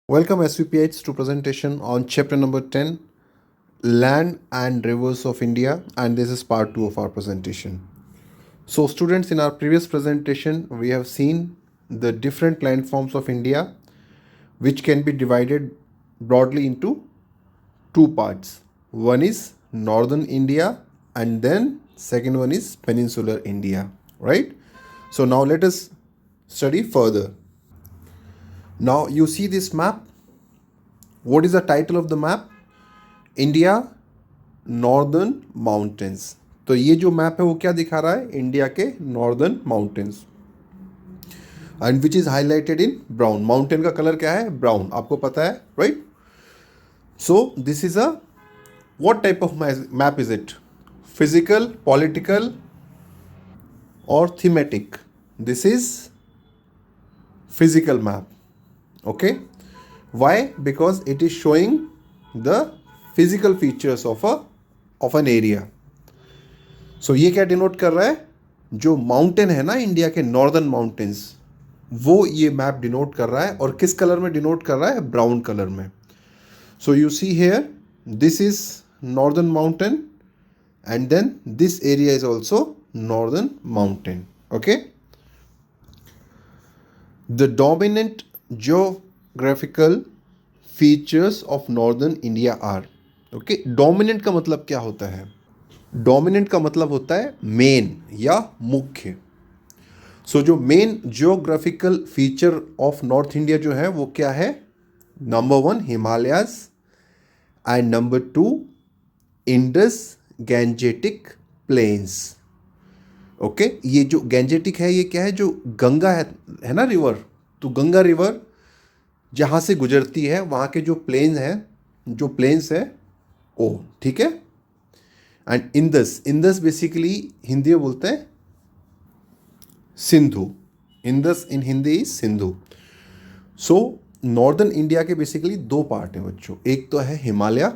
Welcome SVPH to presentation on chapter number 10, Land and Rivers of India, and this is part 2 of our presentation. So students, in our previous presentation we have seen the different landforms of India which can be divided broadly into two parts. One is northern India and then second one is peninsular India, right? So now let us study further. Now you see this map. What is the title of the map? India northern mountains. तो ये जो map है वो क्या दिखा रहा है? India के northern mountains and which is highlighted in brown. Mountain का कलर क्या है? ब्राउन. आपको पता है, right? So this is a what type of map is it? Physical, political और thematic? This is physical map. Okay, why? Because it is showing the physical features of an area. So ये क्या denote कर रहा है? जो mountain है ना India के नॉर्दर्न माउंटेन्स, वो ये मैप डिनोट कर रहा है. और किस कलर में डिनोट कर रहा है? ब्राउन कलर में. So you see here, this is northern mountain and then this area is also northern mountain. Okay, the dominant geographical features of northern India are. Okay, dominant का मतलब क्या होता है? डोमिनेंट का मतलब होता है मेन या मुख्य. सो जो main geographical feature of north India जो है वो क्या है? Number 1 Himalayas and number 2 Indus Gangetic planes. Okay, ये जो गैंजेटिक है ये क्या है? जो गंगा है ना रिवर, तो गंगा रिवर जहाँ से गुजरती है वहाँ के जो प्लेन्स है ओ, ठीक है. एंड इंदस बेसिकली हिंदी में बोलते हैं Sindhu. Indus in Hindi is Sindhu. So northern India के बेसिकली दो पार्ट हैं बच्चों. एक तो है हिमालय,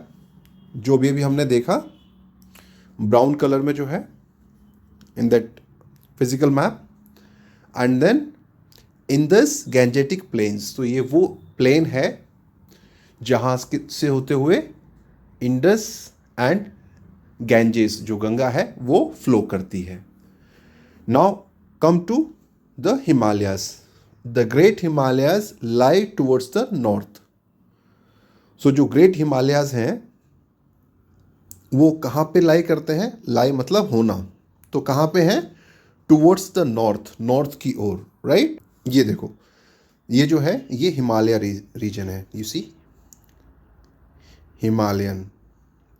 जो भी अभी हमने देखा ब्राउन कलर में जो है in that physical map, and then Indus Gangetic plains. तो ये वो प्लेन है जहाँ से होते हुए इंडस एंड गैंजेस जो गंगा है वो फ्लो करती है. Now come to the Himalayas. The great Himalayas lie towards the north. So जो ग्रेट हिमालयाज हैं वो कहाँ पे लाई करते हैं? लाई मतलब होना. तो कहाँ पे हैं? टुवर्ड्स द नॉर्थ, नॉर्थ की ओर, राइट? ये देखो, ये जो है ये हिमालय रीजन है. You see Himalayan.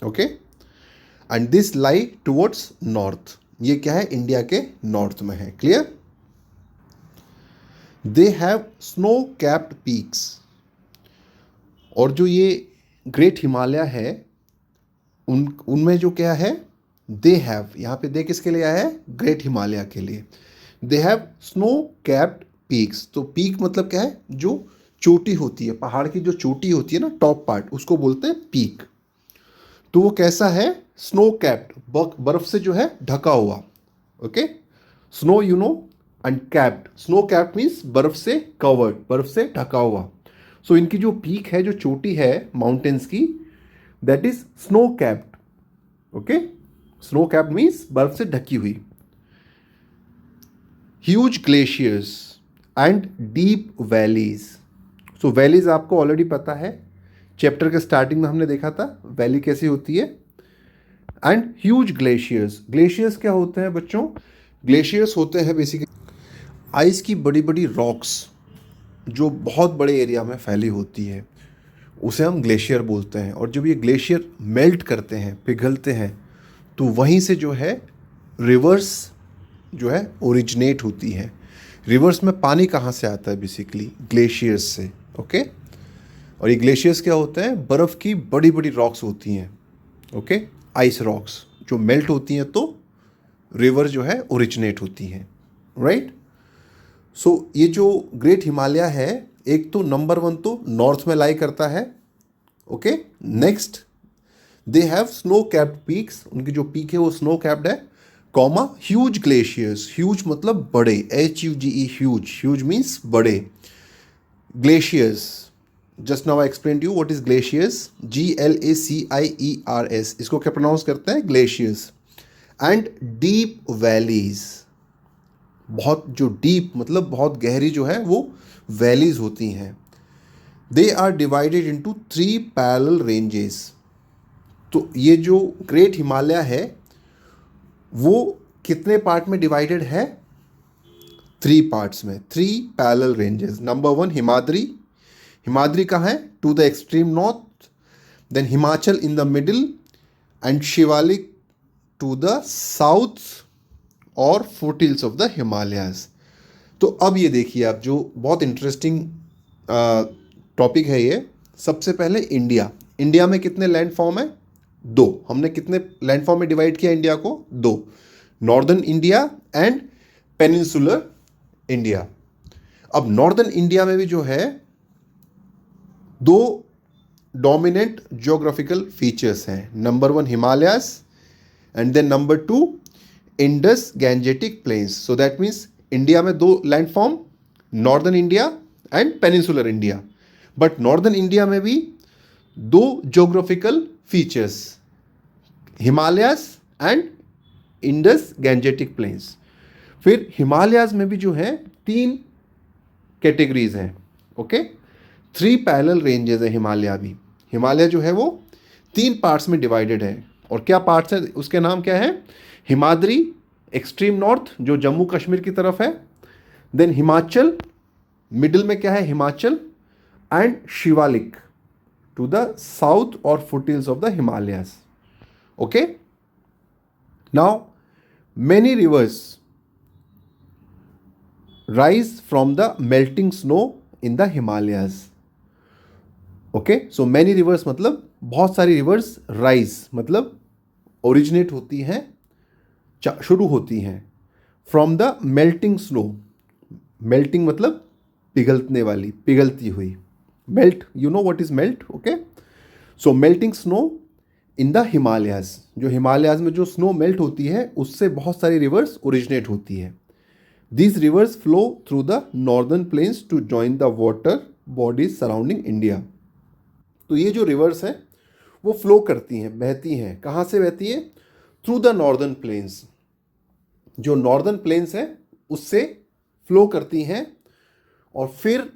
Okay, and this lie towards north. ये क्या है? इंडिया के नॉर्थ में है. Clear? They have snow capped peaks. और जो ये ग्रेट हिमालय है उनमें जो क्या है? दे हैव, यहाँ पे दे किसके लिए आया है? ग्रेट हिमालय के लिए. दे हैव स्नो कैप्ड पीक्स. तो पीक मतलब क्या है? जो चोटी होती है, पहाड़ की जो चोटी होती है ना, टॉप पार्ट, उसको बोलते हैं पीक. तो वो कैसा है? स्नो कैप्ड, बर्फ से जो है ढका हुआ. Okay, snow you know and capped. Snow capped means बर्फ से कवर्ड, बर्फ से ढका हुआ. सो इनकी जो पीक है, जो चोटी है माउंटेन्स की, that is snow capped. Okay, snow capped means बर्फ से ढकी हुई. Huge glaciers and deep valleys. So valleys आपको ऑलरेडी पता है, चैप्टर के स्टार्टिंग में हमने देखा था वैली कैसी होती है. And huge glaciers. ग्लेशियर्स क्या होते हैं बच्चों? ग्लेशियर्स होते हैं बेसिकली आइस की बड़ी बड़ी रॉक्स जो बहुत बड़े एरिया में फैली होती है, उसे हम ग्लेशियर बोलते हैं. और जब ये ग्लेशियर मेल्ट करते हैं, पिघलते हैं, तो वहीं से जो है रिवर्स जो है ओरिजिनेट होती है. रिवर्स में पानी कहाँ से आता है? बेसिकली ग्लेशियर्स से. ओके, और ये ग्लेशियर्स क्या होते हैं? बर्फ़ की बड़ी बड़ी रॉक्स होती हैं. ओके, आइस रॉक्स जो मेल्ट होती हैं तो रिवर जो है ओरिजिनेट होती हैं, राइट? सो ये जो ग्रेट हिमालय है, एक तो नंबर 1 तो नॉर्थ में लाई करता है. Okay, next they have snow capped peaks. उनकी जो पीक है वो स्नो कैप्ड है. Comma huge glaciers. ह्यूज मतलब बड़े, HUGE, ह्यूज. ह्यूज मीन्स बड़े. Glaciers just now I explain you what is glaciers, GLACIERS, इसको क्या प्रोनाउंस करते हैं, ग्लेशियर्स। एंड डीप वैलीज, बहुत जो डीप मतलब बहुत गहरी जो है वो वैलीज होती हैं। They are divided into 3 parallel ranges. तो ये जो ग्रेट हिमालय है वो कितने पार्ट में डिवाइडेड है, 3 पार्ट्स में, 3 parallel ranges. Number 1 Himadri, Himadri कहाँ है, to the extreme north, then Himachal in the middle and Shivalik to the south और फुटहिल्स ऑफ द हिमालयाज। तो अब ये देखिए आप, जो बहुत इंटरेस्टिंग टॉपिक है ये। सबसे पहले इंडिया, इंडिया में कितने लैंड फॉर्म है, 2। हमने कितने लैंड फॉर्म में डिवाइड किया इंडिया को, 2, northern India and peninsular India. अब नॉर्दर्न इंडिया में भी जो है 2 डोमिनेंट ज्योग्राफिकल फीचर्स हैं। Number 1 Himalayas and then number 2 Indus Gangetic plains. So that means India में 2 land form, northern India and peninsular India. But northern India में भी 2 geographical features, Himalayas and Indus Gangetic plains. फिर हिमालयाज में भी जो है 3 कैटेगरीज हैं, ओके, 3 पैरेलल रेंजेस है हिमालय भी। हिमालय जो है वो 3 पार्ट्स में डिवाइडेड है। और क्या पार्ट्स है, उसके नाम क्या है, हिमाद्री एक्सट्रीम नॉर्थ जो जम्मू कश्मीर की तरफ है, देन हिमाचल मिडिल में क्या है Himachal, and Shivalik to the south और foothills of the Himalayas, okay. Now many rivers rise from the melting snow in the Himalayas, okay. So many rivers मतलब बहुत सारी रिवर्स, राइज मतलब ओरिजिनेट होती हैं, शुरू होती हैं, from the melting snow, melting मतलब पिघलने वाली, पिघलती हुई, melt, you know what is melt, okay. So melting snow in the Himalayas, जो हिमालयाज में जो स्नो मेल्ट होती है उससे बहुत सारी रिवर्स ओरिजिनेट होती है। These rivers flow through the northern plains to join the water bodies surrounding India. तो ये जो रिवर्स हैं वो फ्लो करती हैं, बहती हैं, कहाँ से बहती हैं, थ्रू द नॉर्दर्न प्लेन्स, जो नॉर्दर्न प्लेन्स हैं उससे फ्लो करती हैं। और फिर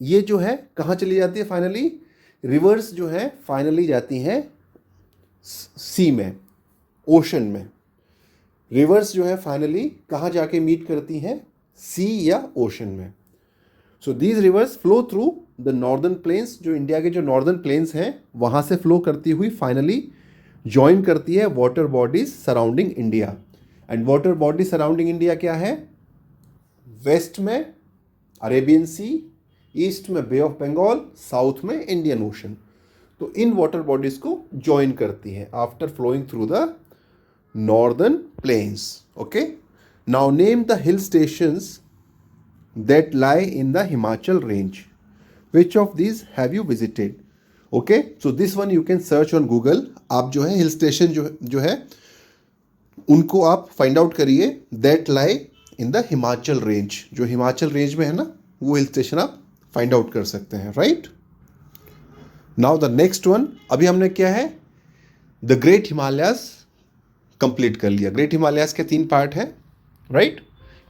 ये जो है कहाँ चली जाती है, फाइनली रिवर्स जो है फाइनली जाती हैं सी में, ओशन में। रिवर्स जो है फाइनली कहाँ जाके मीट करती हैं, सी या ओशन में। So these rivers flow through the northern planes, जो इंडिया के जो नॉर्दर्न प्लेन्स हैं वहाँ से फ्लो करती हुई फाइनली ज्वाइन करती है water bodies surrounding India. And water body surrounding India क्या है, वेस्ट में अरेबियन सी, ईस्ट में बे ऑफ बंगाल, साउथ में इंडियन ओशन। तो इन वाटर बॉडीज को ज्वाइन करती है after flowing through the northern plains, okay. Now name the hill stations that lie in the Himachal range, which of these have you visited, okay. So this one you can search on Google. आप जो है hill station जो है उनको आप find out करिए, that lie in the Himachal range, जो Himachal range में है ना वो हिल स्टेशन आप फाइंड आउट कर सकते हैं, right. Now the next one, अभी हमने क्या है, द ग्रेट हिमालयाज कंप्लीट कर लिया। ग्रेट हिमालयाज के 3 पार्ट हैं, right,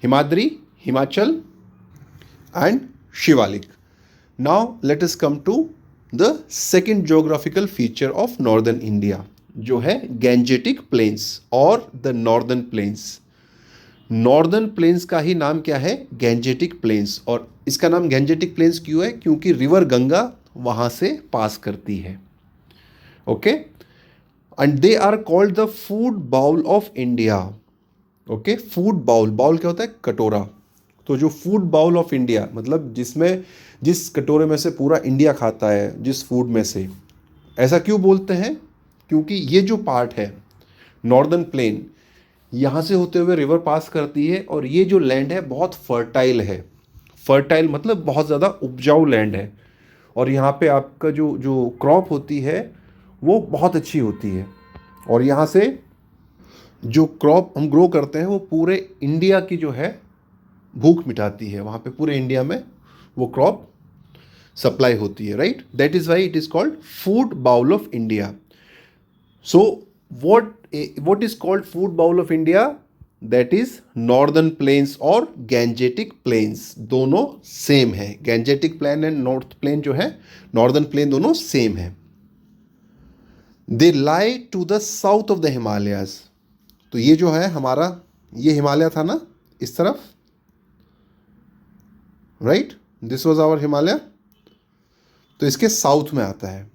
Himadri, Himachal and Shivalik. Now let us come to the second geographical feature of northern India, जो है गैंजेटिक प्लेन्स और the northern plains. Northern plains का ही नाम क्या है, गैंजेटिक प्लेन्स। और इसका नाम गैंजेटिक प्लेन्स क्यों है, क्योंकि रिवर गंगा वहाँ से पास करती है, okay. And they are called the food bowl of India, okay. Food bowl, bowl क्या होता है, कटोरा। तो जो फूड बाउल ऑफ इंडिया मतलब जिसमें, जिस कटोरे में से पूरा इंडिया खाता है, जिस फूड में से, ऐसा क्यों बोलते हैं, क्योंकि ये जो पार्ट है नॉर्दर्न प्लेन, यहाँ से होते हुए रिवर पास करती है और ये जो लैंड है बहुत फर्टाइल है। फर्टाइल मतलब बहुत ज़्यादा उपजाऊ लैंड है और यहाँ पे आपका जो जो क्रॉप होती है वो बहुत अच्छी होती है। और यहाँ से जो क्रॉप हम ग्रो करते हैं वो पूरे इंडिया की जो है भूख मिटाती है। वहाँ पे पूरे इंडिया में वो क्रॉप सप्लाई होती है, right? That is why it is called food bowl of India. So what is called food bowl of India? That is northern plains और गैंजेटिक प्लेन्स, दोनों सेम है. Gangetic plain and north plain जो है, northern plain, दोनों same है. They lie to the south of the Himalayas. तो ये जो है हमारा, ये हिमालय था ना इस तरफ, right? This was our Himalaya. तो इसके साउथ में आता है.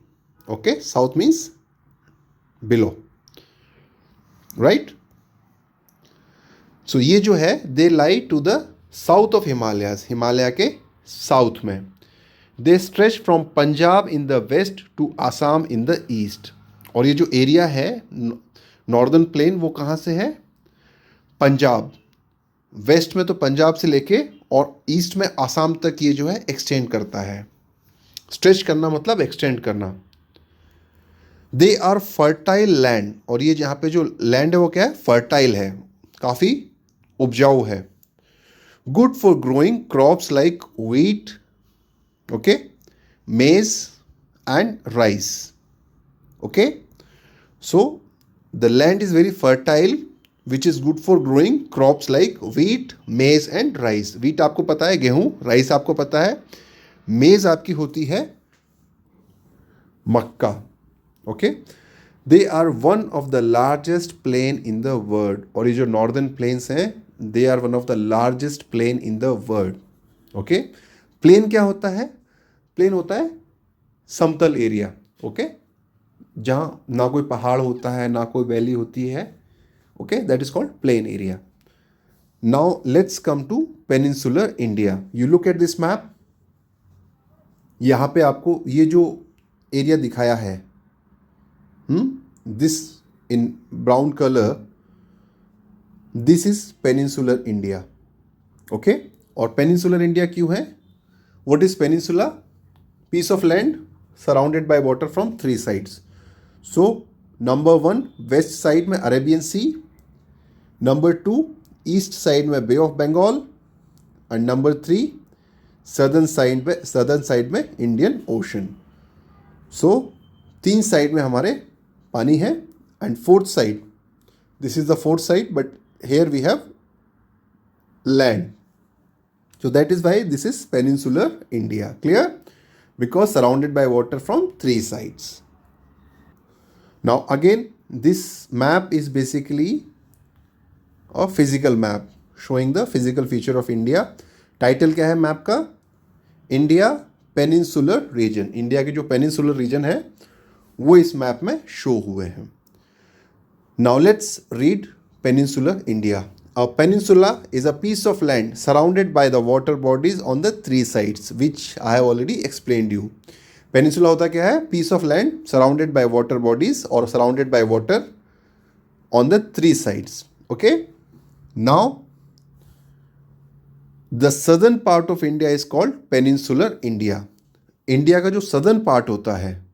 Okay, south means below, right? So ये जो है, they lie to the south of Himalayas, Himalaya के साउथ में. They stretch from Punjab in the west to Assam in the east. और ये जो एरिया है नॉर्दर्न प्लेन, वो कहाँ से है? पंजाब. वेस्ट में तो पंजाब से लेके और ईस्ट में आसाम तक ये जो है एक्सटेंड करता है. स्ट्रेच करना मतलब एक्सटेंड करना. They are fertile land. और ये जहाँ पे जो लैंड है वो क्या है? फर्टाइल है, काफ़ी उपजाऊ है. Good for growing crops like wheat, okay, maize and rice. Okay, so the land is very fertile which is good for growing crops like wheat, maize and rice. Wheat आपको पता है, गेहूँ. राइस आपको पता है. मेज आपकी होती है मक्का. Okay, they are one of the largest plain in the world. और ये जो नॉर्दर्न प्लेन्स हैं, they are one of the largest plain in the world. Okay, plain क्या होता है? प्लेन होता है समतल एरिया. ओके, जहाँ ना कोई पहाड़ होता है, ना कोई वैली होती है. Okay, that is called plain area. Now let's come to peninsular India. You look at this map. यहाँ पे आपको ये जो एरिया दिखाया है, this in brown color, this is peninsular India. Okay, और peninsular India क्यों है? What is peninsula? Piece of land surrounded by water from three sides. So number 1, west side में Arabian Sea, number 2, east side में Bay of Bengal, and number 3, southern side में Indian Ocean. So 3 side में हमारे पानी है. And fourth side, this is the fourth side, but here we have land. So that is why this is peninsular India. Clear? Because surrounded by water from 3 sides. Now again this map is basically a physical map showing the physical feature of India. Title क्या है map का? India peninsular reason. India के जो peninsular reason है वो इस map में show हुए हैं. Now let's read peninsular India. A peninsula is a piece of land surrounded by the water bodies on the 3 sides which I have already explained you. Peninsula होता क्या है? Piece of land surrounded by water bodies और surrounded by water on the 3 sides. Okay, now the southern part of India is called peninsular India. India का जो southern part होता है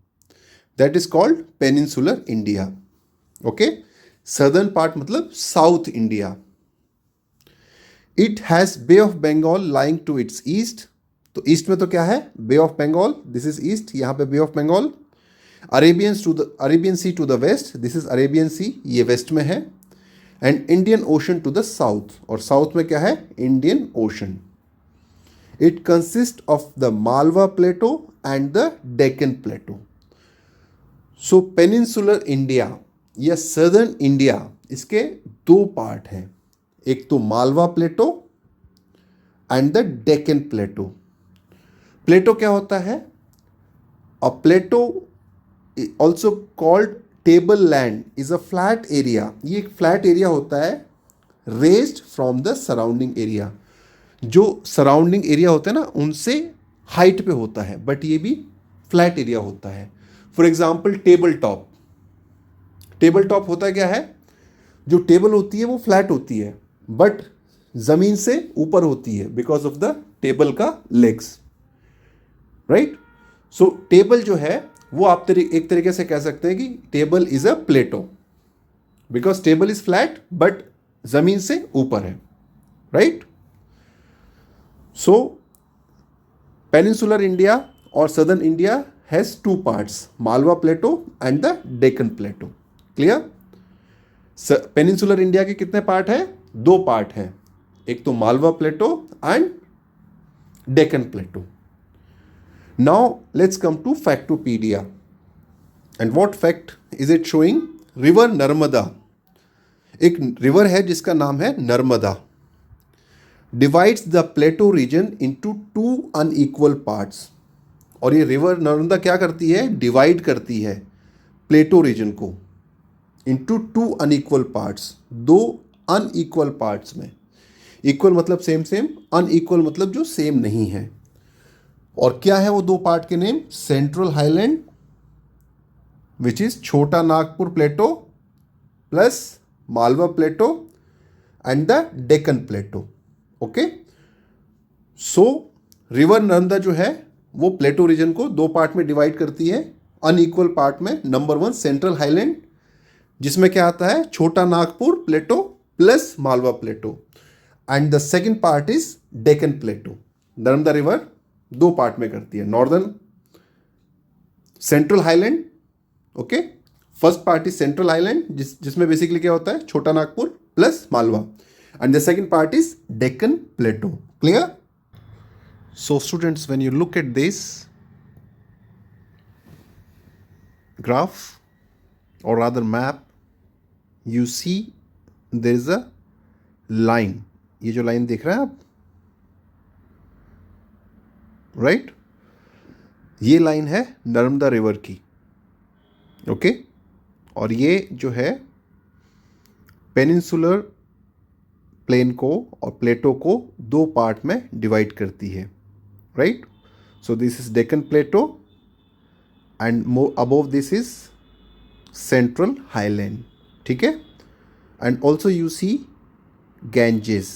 that is called peninsular India. Okay, southern part मतलब south India. It has bay of Bengal lying to its east. तो east में तो क्या है? Bay of Bengal. This is east, यहाँ पे bay of Bengal. Arabian sea to the west, this is Arabian sea, ये west में है. And Indian ocean to the south, और साउथ में क्या है? Indian ocean. It consist of the Malwa plateau and the Deccan Plato. So peninsular India या southern India, इसके 2 part हैं. एक तो Malwa plateau and the Deccan plateau. Plateau क्या होता है? A plateau also called table land is a flat area. ये एक फ्लैट एरिया होता है raised from the surrounding area. जो सराउंडिंग एरिया होता है ना, उनसे हाइट पे होता है, बट ये भी फ्लैट एरिया होता है. For example table top. Table top होता क्या है? जो टेबल होती है वो फ्लैट होती है, बट ज़मीन से ऊपर होती है बिकॉज ऑफ द टेबल का लेग्स. राइट? सो टेबल जो है वो आप एक तरीके से कह सकते हैं कि table is a plateau because table is flat but ज़मीन से ऊपर है. राइट? सो पेनिनसुलर इंडिया और southern India has two parts, Malwa plateau and the Deccan plateau. Clear? Peninsular India के कितने पार्ट हैं? 2 पार्ट हैं, एक तो Malwa plateau and Deccan plateau. Now let's come to factopedia and what fact is it showing? River Narmada, एक river है जिसका नाम है Narmada, divides the plateau region into 2 unequal parts. और ये रिवर नर्मदा क्या करती है? डिवाइड करती है प्लेटो रीजन को into 2 unequal parts, 2 unequal parts में। इक्वल मतलब सेम सेम, अनइक्वल मतलब जो सेम नहीं है। और क्या है वो 2 पार्ट के name? Central highland which is Chota Nagpur plateau plus Malwa plateau and the Deccan plateau. Okay, so river Narmada जो है वो प्लेटो रीजन को 2 पार्ट में डिवाइड करती है, अनइक्वल पार्ट में। नंबर 1 सेंट्रल हाईलैंड, जिसमें क्या आता है? Chota Nagpur plateau plus Malwa plateau, and the second part is Deccan plateau. Narmada river 2 part में करती है, northern central highland, okay, first part is central highland जिसमें बेसिकली क्या होता है? Chota Nagpur plus Malwa, and the second part is Deccan plateau. Clear? So students, when you look at this graph or rather map, you see there is a line. ये जो line देख रहे हैं आप, राइट, ये लाइन है नर्मदा रिवर की, ओके, और ये जो है पेनिनसुलर प्लेन को और प्लेटो को 2 पार्ट में डिवाइड करती है, right? So this is Deccan Plateau and more above this is Central Highland, ठीक है? And also you see Ganges.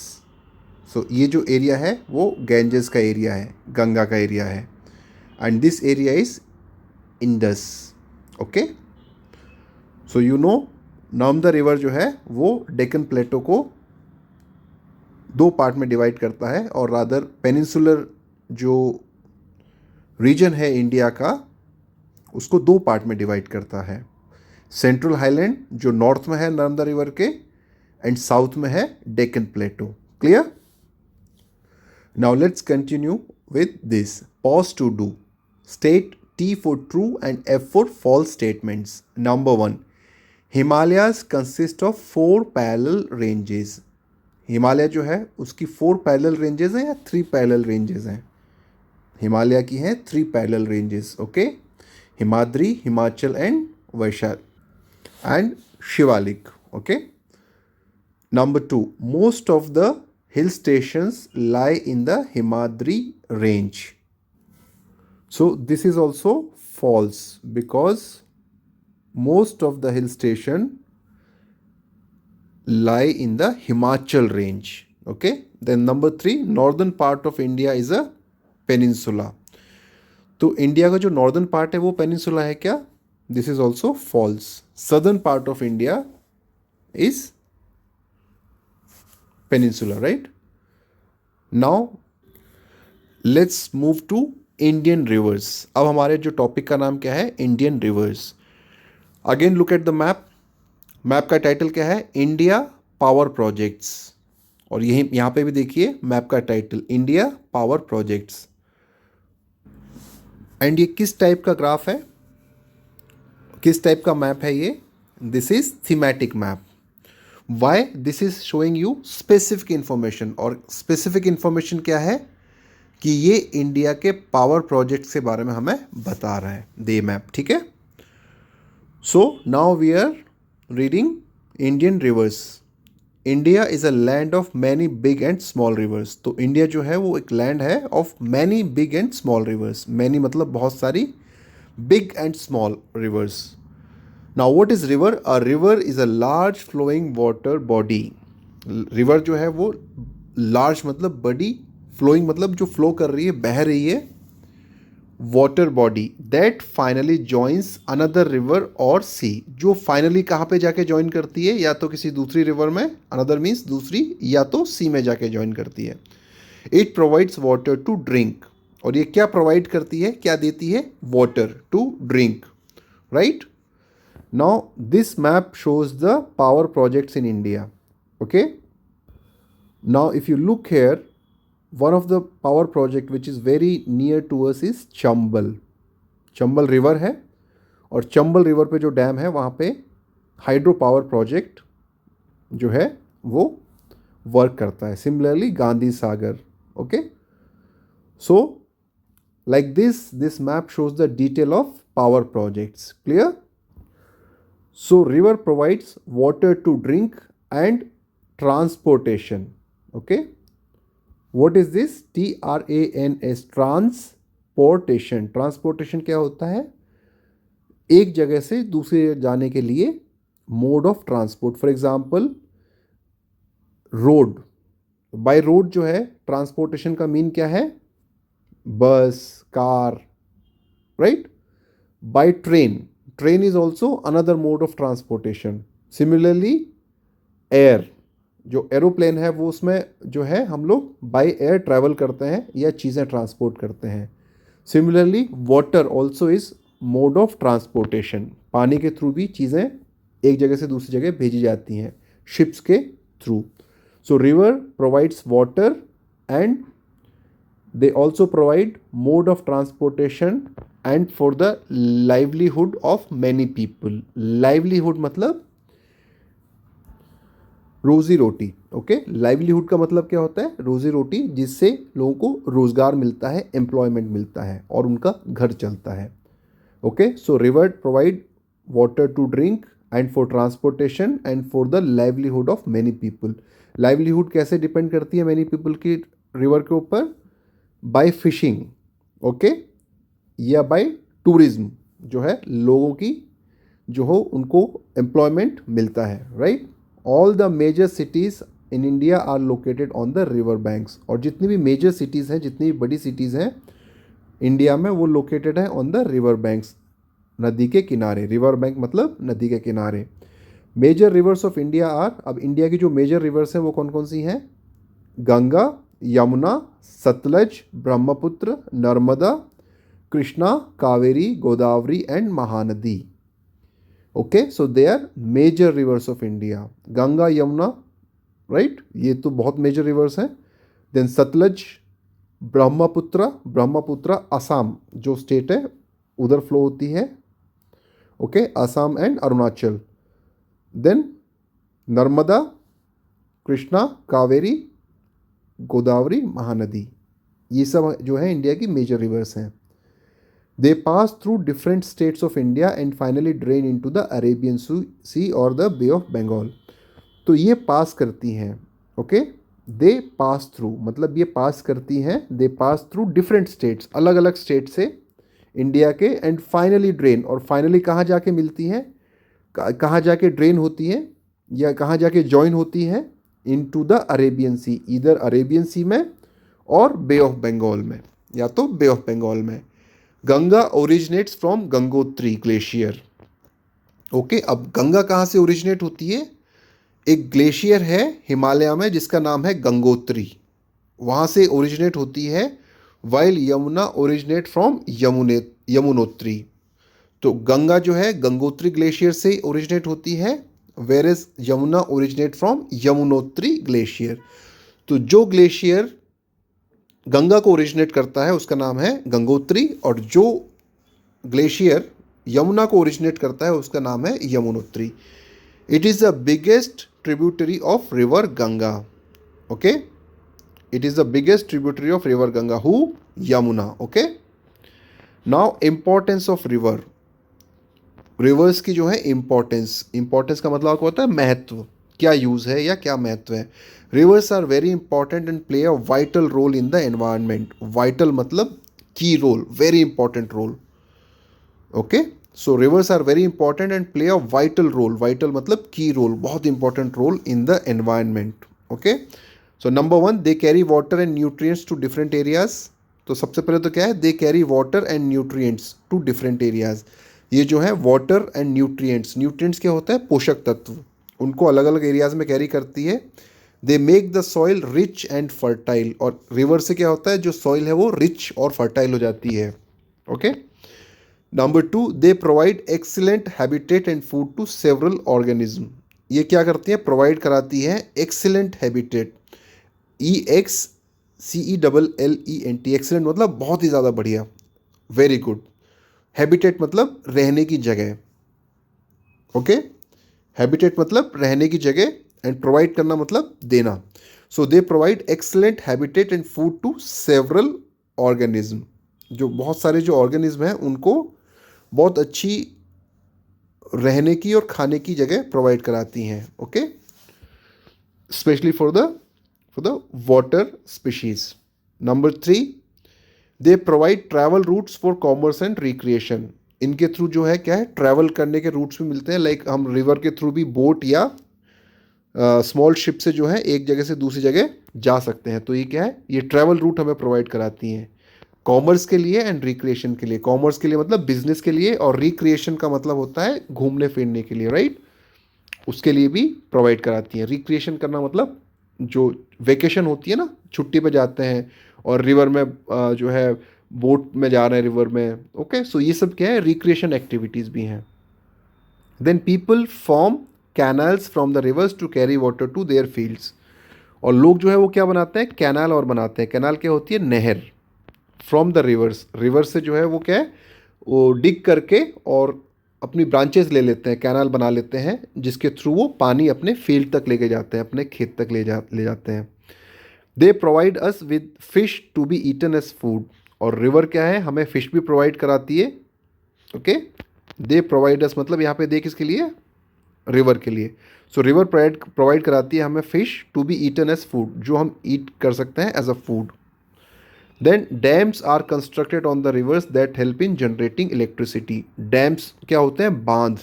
So ये जो एरिया है वो Ganges का एरिया है, गंगा का एरिया है, and this area is Indus, okay? So you know Narmada river जो है वो डेक्कन प्लेटो को 2 पार्ट में डिवाइड करता है, और रादर पेनिनसुलर जो रीजन है इंडिया का उसको 2 पार्ट में डिवाइड करता है। सेंट्रल हाईलैंड जो नॉर्थ में है नर्मदा रिवर के, एंड साउथ में है Deccan plateau. Clear? Now let's continue with this. Pause to do. State T for true and F for false statements. Number 1, Himalayas consist of 4 parallel ranges. Himalaya जो है उसकी 4 parallel ranges हैं या 3 पैरेलल रेंजेस हैं? हिमालय की हैं 3 parallel ranges, okay, Himadri, Himachal and Vaishali and Shivalik, okay. Number 2, most of the hill stations lie in the Himadri range. So this is also false because most of the hill station lie in the Himachal range. Okay. Then number 3, northern part of India is a peninsula. तो India का जो northern part है वो peninsula है क्या? This is also false. Southern part of India is peninsula, right? Now let's move to Indian rivers. अब हमारे जो टॉपिक का नाम क्या है? Indian rivers. Again look at the map. Map का टाइटल क्या है? India power projects. और यही यहाँ पे भी देखिए मैप का title India power projects. And ये किस टाइप का ग्राफ है, किस टाइप का मैप है ये? This is thematic map. Why? This is showing you specific information. और स्पेसिफिक इंफॉर्मेशन क्या है कि ये इंडिया के पावर प्रोजेक्ट्स के बारे में हमें बता रहा है दे मैप, ठीक है? So now we are reading Indian rivers. India is a land of many big and small rivers. तो इंडिया जो है वो एक लैंड है of many big and small rivers. Many मतलब बहुत सारी, big and small rivers. Now what is river? A river is a large flowing water body. River जो है वो लार्ज मतलब बड़ी, फ्लोइंग मतलब जो फ्लो कर रही है, बह रही है, water body that finally joins another river और सी. जो फाइनली कहाँ पे जाके ज्वाइन करती है? या तो किसी दूसरी रिवर में, अनदर मीन्स दूसरी, या तो सी में जाके ज्वाइन करती है. It provides water to drink. और ये क्या प्रोवाइड करती है, क्या देती है, water to drink, right. Now this map shows the power projects in India. Okay, now if you look here, one of the power project which is very near to us is Chambal. Chambal river है और Chambal river पे जो dam है वहाँ पे hydro power project जो है वो वर्क करता है. Similarly Gandhi Sagar. Okay, so like this map shows the detail of power projects. Clear? So river provides water to drink and transportation. Okay, What is this? TRANS, transportation. Transportation क्या होता है? एक जगह से दूसरी जगह जाने के लिए mode of transport. For example road. By road जो है ट्रांसपोर्टेशन का मीन क्या है? बस, car, right. By train, train is also another mode of transportation. Similarly air, जो एरोप्लेन है वो उसमें जो है हम लोग बाय एयर ट्रैवल करते हैं या चीज़ें ट्रांसपोर्ट करते हैं. Similarly water also is mode of transportation. पानी के थ्रू भी चीज़ें एक जगह से दूसरी जगह भेजी जाती हैं शिप्स के through. So river provides water and they also provide mode of transportation and for the livelihood of many people. Livelihood मतलब रोजी रोटी. ओके, लाइवलीहुड का मतलब क्या होता है? रोजी रोटी, जिससे लोगों को रोजगार मिलता है, एम्प्लॉयमेंट मिलता है और उनका घर चलता है. Okay, so river provide water to drink and for transportation and for the livelihood of many people. Livelihood कैसे डिपेंड करती है मैनी पीपल की रिवर के ऊपर? बाय फिशिंग, ओके, या बाय टूरिज्म, जो है लोगों की जो हो उनको एम्प्लॉयमेंट मिलता है, right. All the major cities in India are located on the river banks. और जितनी भी मेजर सिटीज़ हैं, जितनी भी बड़ी सिटीज़ हैं इंडिया में, वो लोकेटेड है ऑन द रिवर बैंक्स, नदी के किनारे. रिवर बैंक मतलब नदी के किनारे. Major rivers of India are, अब इंडिया की जो मेजर रिवर्स हैं वो कौन कौन सी हैं? Ganga, Yamuna, Sutlej, Brahmaputra, Narmada, Krishna, Kaveri, Godavari and Mahanadi. Okay, so they are major rivers of India. Ganga, Yamuna, right, ये तो बहुत मेजर रिवर्स हैं. देन सतलज, ब्रह्मपुत्र असम जो स्टेट है उधर फ्लो होती है. Okay, Assam and Arunachal. Then Narmada, Krishna, Kaveri, Godavari, Mahanadi, ये सब जो है इंडिया की मेजर रिवर्स हैं. They pass through different states of India and finally drain into the Arabian Sea or the Bay of Bengal. तो ये पास करती हैं. ओके, दे पास थ्रू मतलब ये पास करती हैं. दे पास थ्रू डिफरेंट स्टेट्स, अलग अलग स्टेट से इंडिया के, एंड फाइनली ड्रेन, और फाइनली कहाँ जाके मिलती हैं, कहाँ जाके ड्रेन होती हैं या कहाँ जाके जॉइन होती हैं? इनटू द अरेबियन सी. इधर अरेबियन सी में और बे ऑफ बंगाल में, या तो बे ऑफ बंगाल में. Ganga originates from Gangotri glacier. Okay, अब गंगा कहाँ से ओरिजिनेट होती है? एक ग्लेशियर है हिमालय में जिसका नाम है गंगोत्री, वहाँ से ओरिजिनेट होती है. While Yamuna originate from Yamunotri. तो गंगा जो है गंगोत्री ग्लेशियर से ओरिजिनेट होती है, where as Yamuna originate from Yamunotri glacier. तो जो ग्लेशियर गंगा को ओरिजिनेट करता है उसका नाम है गंगोत्री, और जो ग्लेशियर यमुना को ओरिजिनेट करता है उसका नाम है Yamunotri. It is the biggest tributary of river Ganga. Okay, it is the biggest tributary of river Ganga. Who? Yamuna. Okay, now importance of river. Reverse की जो है इम्पोर्टेंस का मतलब आपको होता है महत्व, क्या यूज़ है या क्या महत्व है. Rivers are very important and play a vital role in the environment. Vital मतलब की role, very important role. Okay, so rivers are very important and play a vital role. Vital मतलब की रोल, बहुत important role in the environment. Okay, so number 1, they carry water and nutrients to different areas. तो सबसे पहले तो क्या है? They carry water and nutrients to different areas. ये जो है वाटर एंड न्यूट्रिएंट्स, न्यूट्रिएंट्स क्या होता है? पोषक तत्व, उनको अलग अलग एरियाज में कैरी करती है. They make the soil rich and fertile, और रिवर से क्या होता है, जो सॉइल है वो रिच और फर्टाइल हो जाती है. Okay. Number 2, they provide excellent habitat and food to several organism. ये क्या करती है, प्रोवाइड कराती है एक्सीलेंट हैबिटेट, EXCELLENT, एक्सीलेंट मतलब बहुत ही ज़्यादा बढ़िया, वेरी गुड. हैबिटेट मतलब रहने की जगह. ओके. हैबिटेट मतलब रहने की जगह, एंड प्रोवाइड करना मतलब देना. So they provide excellent habitat and food to several organism. जो बहुत सारे जो ऑर्गेनिज्म हैं उनको बहुत अच्छी रहने की और खाने की जगह प्रोवाइड कराती हैं. Okay. Specially for the water species. Number 3, they provide travel routes for commerce and recreation. इनके थ्रू जो है क्या है, ट्रैवल करने के रूट्स भी मिलते हैं. लाइक हम रिवर के थ्रू भी बोट या स्मॉल शिप से जो है एक जगह से दूसरी जगह जा सकते हैं. तो ये क्या है, ये ट्रैवल रूट हमें प्रोवाइड कराती हैं कॉमर्स के लिए एंड रिक्रिएशन के लिए. कॉमर्स के लिए मतलब बिजनेस के लिए, और रिक्रिएशन का मतलब होता है घूमने फिरने के लिए, राइट. उसके लिए भी प्रोवाइड कराती हैं. रिक्रिएशन करना मतलब जो वेकेशन होती है ना, छुट्टी पे जाते हैं और रिवर में जो है बोट में जा रहे हैं रिवर में. ओके. सो ये सब क्या है, रिक्रिएशन एक्टिविटीज़ भी हैं. Then people form canals from the rivers to carry water to their fields. और लोग जो है वो क्या बनाते हैं, कैनाल और बनाते हैं. कैनाल क्या होती है, नहर. फ्रॉम द रिवर्स, रिवर से जो है वो क्या है, वो डिग करके और अपनी ब्रांचेस ले लेते हैं, कैनाल बना लेते हैं, जिसके थ्रू वो पानी अपने फील्ड तक लेके जाते हैं, अपने खेत तक ले जाते हैं. They provide us with fish to be eaten as food. और रिवर क्या है, हमें फिश भी प्रोवाइड कराती है. ओके. दे प्रोवाइड अस मतलब यहाँ पे दे किसके लिए, रिवर के लिए. सो रिवर प्रोवाइड कराती है हमें fish to be eaten as food, जो हम ईट कर सकते हैं as a food. Then dams are constructed on the rivers that help in generating electricity. Dams क्या होते हैं, बांध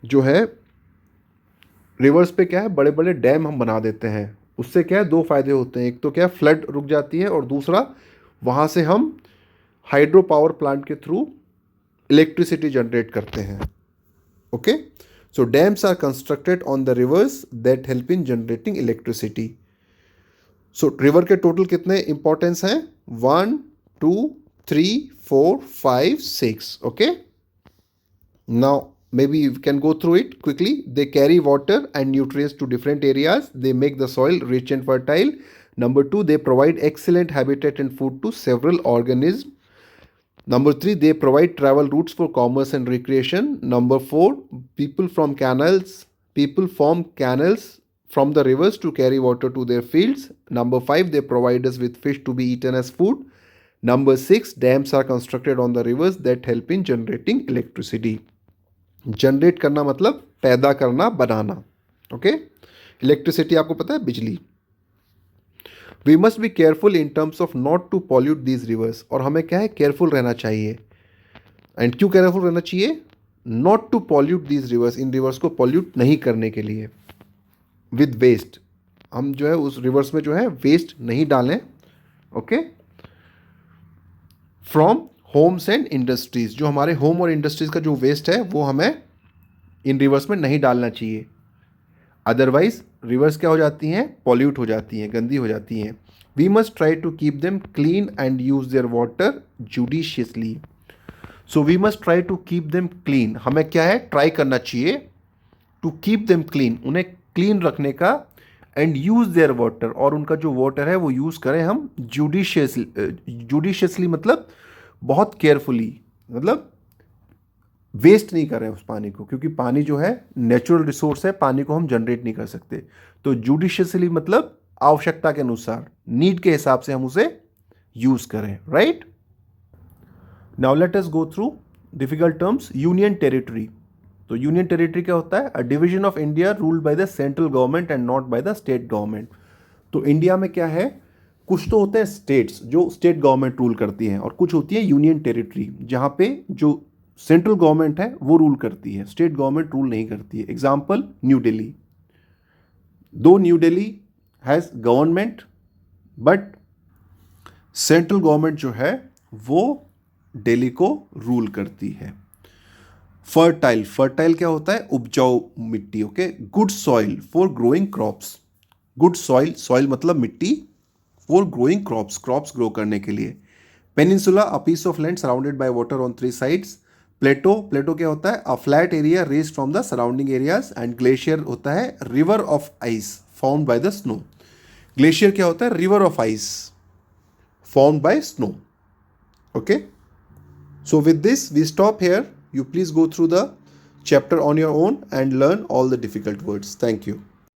जो है रिवर्स पे क्या है, बड़े बड़े डैम हम बना देते हैं. उससे क्या है, दो फायदे होते हैं. एक तो क्या है, फ्लड रुक जाती है, और दूसरा वहाँ से हम हाइड्रो पावर प्लांट के थ्रू इलेक्ट्रिसिटी जनरेट करते हैं. Okay. So dams are constructed on the rivers that help in generating electricity. So river के टोटल कितने इंपॉर्टेंस हैं, 1 2 3 4 5 6. Okay. Now maybe you can go through it quickly. They carry water and nutrients to different areas. They make the soil rich and fertile. Number 2, they provide excellent habitat and food to several organisms. Number 3, they provide travel routes for commerce and recreation. Number 4, people form canals from the rivers to carry water to their fields. Number 5, they provide us with fish to be eaten as food. Number 6, dams are constructed on the rivers that help in generating electricity. Generate करना मतलब पैदा करना, बनाना. Okay. Electricity आपको पता है, बिजली. We must be careful in terms of not to pollute these rivers. और हमें क्या है, केयरफुल रहना चाहिए. एंड क्यों केयरफुल रहना चाहिए, not to pollute these rivers, इन रिवर्स को पॉल्यूट नहीं करने के लिए. विद वेस्ट, हम जो है उस रिवर्स में जो है वेस्ट नहीं डालें. Okay. From homes and industries, जो हमारे होम और इंडस्ट्रीज का जो वेस्ट है वो हमें इन रिवर्स में नहीं डालना चाहिए. अदरवाइज रिवर्स क्या हो जाती हैं, पॉल्यूट हो जाती हैं, गंदी हो जाती हैं. We must try to keep them clean and use their water judiciously. So we must try to keep them clean. हमें क्या है, ट्राई करना चाहिए टू कीप देम क्लीन, उन्हें क्लीन रखने का. एंड यूज देयर वाटर, और उनका जो वाटर है वो यूज़ करें हम जुडिशियसली मतलब बहुत केयरफुली, मतलब वेस्ट नहीं कर रहे हैं उस पानी को, क्योंकि पानी जो है नेचुरल रिसोर्स है, पानी को हम जनरेट नहीं कर सकते. तो जुडिशियसली मतलब आवश्यकता के अनुसार, नीड के हिसाब से हम उसे यूज करें. राइट. नाउ लेट अस go through difficult terms. Union territory. तो यूनियन टेरिटरी क्या होता है, a division of India ruled by the central government and not by the state government. तो इंडिया में क्या है, कुछ तो होते हैं स्टेट्स जो स्टेट गवर्नमेंट रूल करती हैं, और कुछ होती है यूनियन टेरिटरी जहाँ पे जो सेंट्रल गवर्नमेंट है वो रूल करती है, स्टेट गवर्नमेंट रूल नहीं करती है. Example, new Delhi. Though new Delhi has government, but central government जो है वो दिल्ली को रूल करती है. फर्टाइल क्या होता है, उपजाऊ मिट्टी. Okay. Good soil for growing crops. Good soil, soil मतलब मिट्टी, for growing crops, crops grow करने के लिए। Peninsula, a piece of land surrounded by water on 3 sides. Plateau, plateau क्या होता है? A flat area raise from the surrounding areas. And glacier होता है river of ice formed by the snow. Glacier क्या होता है? River of ice formed by snow. Okay, so with this we stop here. You please go through the chapter on your own and learn all the difficult words. Thank you.